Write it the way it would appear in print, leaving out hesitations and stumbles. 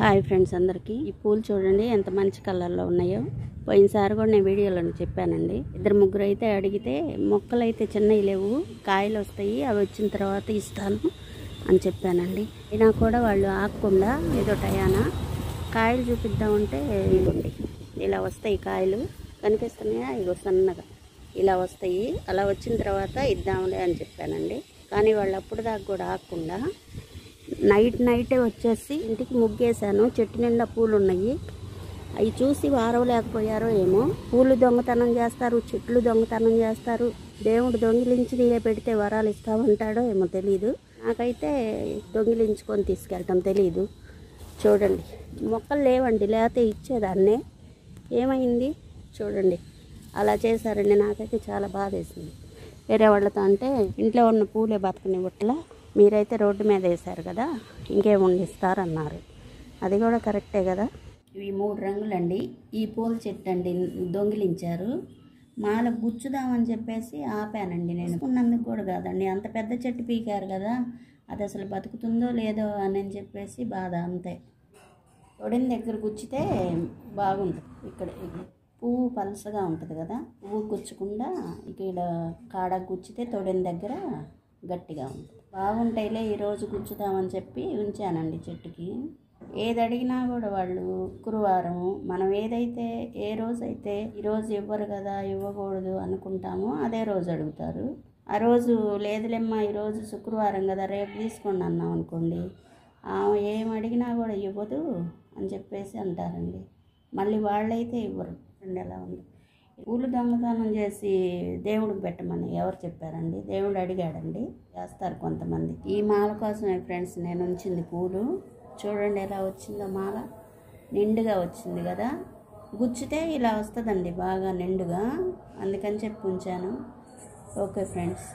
Hi friends అందరికీ ఈ పూలు చూడండి ఎంత మంచి కలర్లో ఉన్నాయో. పోయినసారి కూడా నేను వీడియోలో చెప్పానండి. ఇద్దరు ముగ్గురు అయితే అడిగితే మొక్కలు అయితే చిన్నవి లేవు, కాయలు వస్తాయి, అవి వచ్చిన తర్వాత ఇస్తాను అని చెప్పానండి. అయినా కూడా వాళ్ళు ఆగకుండా ఏదో టయానా కాయలు చూపిద్దామంటే ఇవ్వండి ఇలా వస్తాయి కాయలు, కనిపిస్తున్నాయా? ఇగో సన్నగా ఇలా వస్తాయి. అలా వచ్చిన తర్వాత ఇద్దాంలే అని చెప్పానండి. కానీ వాళ్ళు అప్పుడు దాకా కూడా ఆగకుండా నైటే వచ్చేసి ఇంటికి ముగ్గేశాను. చెట్టు నిండా పూలు ఉన్నాయి. అవి చూసి వారవలేకపోయారో ఏమో. పూలు దొంగతనం చేస్తారు, చెట్లు దొంగతనం చేస్తారు. దేవుడు దొంగిలించి నీళ్ళే పెడితే వరాలు ఇస్తామంటాడో ఏమో తెలీదు. నాకైతే దొంగిలించుకొని తీసుకెళ్ళటం తెలీదు. చూడండి మొక్కలు లేవండి, లేకపోతే ఇచ్చేదాన్నే. ఏమైంది చూడండి, అలా చేశారండి. నాకైతే చాలా బాధ వేసింది. వేరే వాళ్ళతో అంటే ఇంట్లో ఉన్న పూలే బతకనివ్వట్లా, మీరైతే రోడ్డు మీద వేశారు కదా, ఇంకేముండి ఇస్తారన్నారు. అది కూడా కరెక్టే కదా. ఇవి 3 రంగులండి. ఈ పూల చెట్టు అండి దొంగిలించారు. మాల గుచ్చుదామని చెప్పేసి ఆపానండి. నేను ఉన్నందుకు కూడా కాదండి, అంత పెద్ద చెట్టు పీకారు కదా, అది అసలు బతుకుతుందో లేదో అని చెప్పేసి బాధ అంతే. తొడిన దగ్గర గుచ్చితే బాగుంటుంది. ఇక్కడ పువ్వు పలసగా ఉంటుంది కదా, పువ్వు గుచ్చకుండా ఇక్కడ కాడ గుచ్చితే తొడిన దగ్గర గట్టిగా ఉంటుంది. బాగుంటాయిలే ఈరోజు గుచ్చుదామని చెప్పి ఉంచానండి చెట్టుకి. ఏది అడిగినా కూడా వాళ్ళు శుక్రవారం మనం ఏదైతే ఏ రోజైతే ఈరోజు ఇవ్వరు కదా, ఇవ్వకూడదు అనుకుంటామో అదే రోజు అడుగుతారు. ఆ రోజు లేదులేమ్మా ఈరోజు శుక్రవారం కదా, రేపు తీసుకోండి అన్నాం అనుకోండి, ఏం అడిగినా కూడా ఇవ్వదు అని చెప్పేసి అంటారండి. మళ్ళీ వాళ్ళైతే ఇవ్వరు. ఎలా ఉంది. పూలు దొంగతనం చేసి దేవుడికి పెట్టమని ఎవరు చెప్పారండి? దేవుడు అడిగాడండి. చేస్తారు కొంతమంది. ఈ మాల కోసమే ఫ్రెండ్స్ నేను ఉంచింది పూలు. చూడండి ఎలా వచ్చిందో మాల, నిండుగా వచ్చింది కదా. గుచ్చితే ఇలా వస్తుందండి బాగా నిండుగా, అందుకని చెప్పి ఉంచాను. Okay friends.